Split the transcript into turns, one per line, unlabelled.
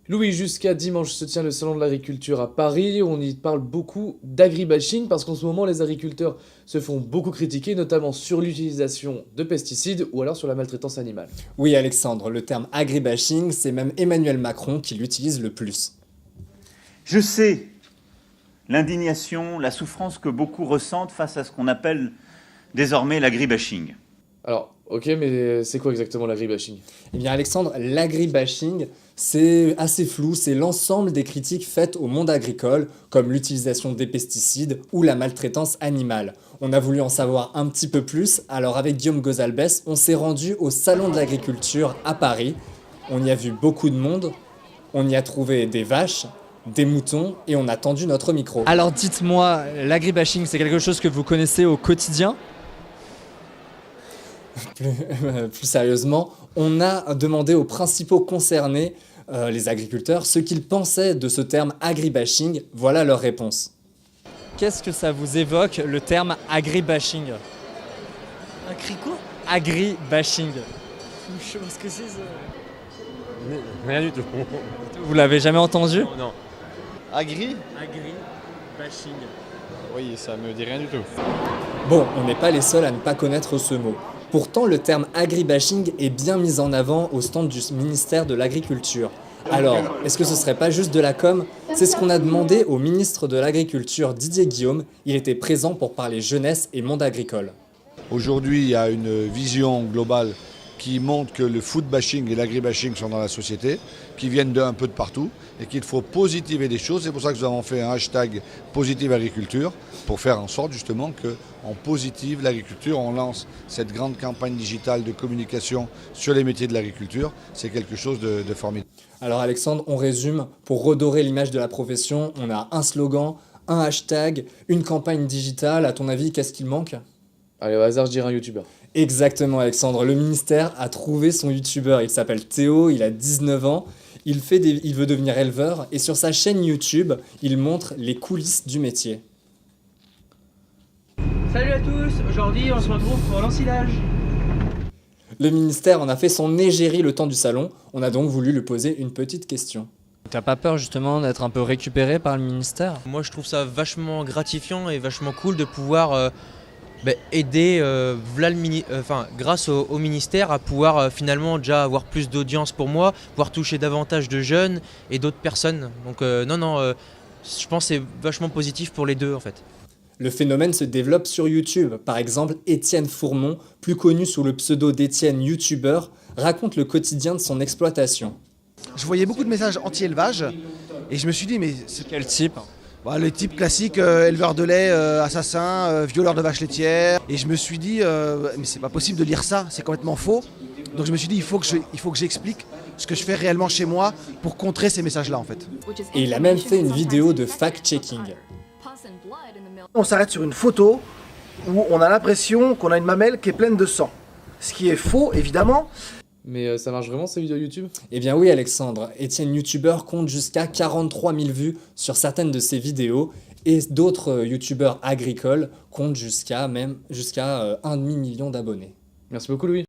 Louis, jusqu'à dimanche se tient le salon de l'agriculture à Paris. On y parle beaucoup d'agribashing parce qu'en ce moment, les agriculteurs se font beaucoup critiquer, notamment sur l'utilisation de pesticides ou alors sur la maltraitance animale.
Oui Alexandre, le terme agribashing, c'est même Emmanuel Macron qui l'utilise le plus.
Je sais l'indignation, la souffrance que beaucoup ressentent face à ce qu'on appelle désormais l'agribashing.
Alors, ok, mais c'est quoi exactement l'agribashing?
Eh bien Alexandre, l'agribashing, c'est assez flou, c'est l'ensemble des critiques faites au monde agricole, comme l'utilisation des pesticides ou la maltraitance animale. On a voulu en savoir un petit peu plus, alors avec Guillaume Gozalbès, on s'est rendu au Salon de l'Agriculture à Paris. On y a vu beaucoup de monde, on y a trouvé des vaches, des moutons et on a tendu notre micro.
Alors dites-moi, l'agribashing, c'est quelque chose que vous connaissez au quotidien?
Plus sérieusement, on a demandé aux principaux concernés, les agriculteurs, ce qu'ils pensaient de ce terme agribashing. Voilà leur réponse.
Qu'est-ce que ça vous évoque, le terme agribashing?
Un cricot?
Agribashing.
Je sais pas ce que c'est ça.
Rien du tout.
Vous l'avez jamais entendu?
Non.
Agri?
Agribashing.
Oui, ça me dit rien du tout.
Bon, on n'est pas les seuls à ne pas connaître ce mot. Pourtant, le terme agribashing est bien mis en avant au stand du ministère de l'Agriculture. Alors, est-ce que ce serait pas juste de la com? C'est ce qu'on a demandé au ministre de l'Agriculture, Didier Guillaume. Il était présent pour parler jeunesse et monde agricole.
Aujourd'hui, il y a une vision globale qui montre que le food bashing et l'agribashing sont dans la société, qui viennent d'un peu de partout et qu'il faut positiver les choses. C'est pour ça que nous avons fait un hashtag Positive Agriculture pour faire en sorte justement qu'on positive l'agriculture. On lance cette grande campagne digitale de communication sur les métiers de l'agriculture. C'est quelque chose de formidable.
Alors Alexandre, on résume. Pour redorer l'image de la profession, on a un slogan, un hashtag, une campagne digitale. À ton avis, qu'est-ce qu'il manque?
Allez, au hasard, je dirais un youtubeur.
Exactement Alexandre, le ministère a trouvé son youtubeur, il s'appelle Théo, il a 19 ans, il veut devenir éleveur et sur sa chaîne YouTube, il montre les coulisses du métier.
Salut à tous, aujourd'hui on se retrouve pour l'ensilage.
Le ministère en a fait son égérie le temps du salon, on a donc voulu lui poser une petite question.
T'as pas peur justement d'être un peu récupéré par le ministère?
Moi je trouve ça vachement gratifiant et vachement cool de pouvoir aider grâce au ministère à pouvoir finalement déjà avoir plus d'audience pour moi, pouvoir toucher davantage de jeunes et d'autres personnes. Donc je pense que c'est vachement positif pour les deux en fait.
Le phénomène se développe sur YouTube. Par exemple, Étienne Fourmont, plus connu sous le pseudo d'Étienne YouTuber, raconte le quotidien de son exploitation.
Je voyais beaucoup de messages anti-élevage et je me suis dit mais c'est
Quel type?
le type classique, éleveur de lait, assassin, violeur de vaches laitières. Et je me suis dit mais c'est pas possible de lire ça, c'est complètement faux. Donc je me suis dit il faut que j'explique ce que je fais réellement chez moi pour contrer ces messages-là en fait.
Et il a même fait une vidéo de fact-checking.
On s'arrête sur une photo où on a l'impression qu'on a une mamelle qui est pleine de sang. Ce qui est faux évidemment.
Mais ça marche vraiment ces vidéos YouTube?
Eh bien oui Alexandre, Étienne YouTuber compte jusqu'à 43 000 vues sur certaines de ses vidéos et d'autres YouTubeurs agricoles comptent jusqu'à 1,5 million d'abonnés.
Merci beaucoup Louis.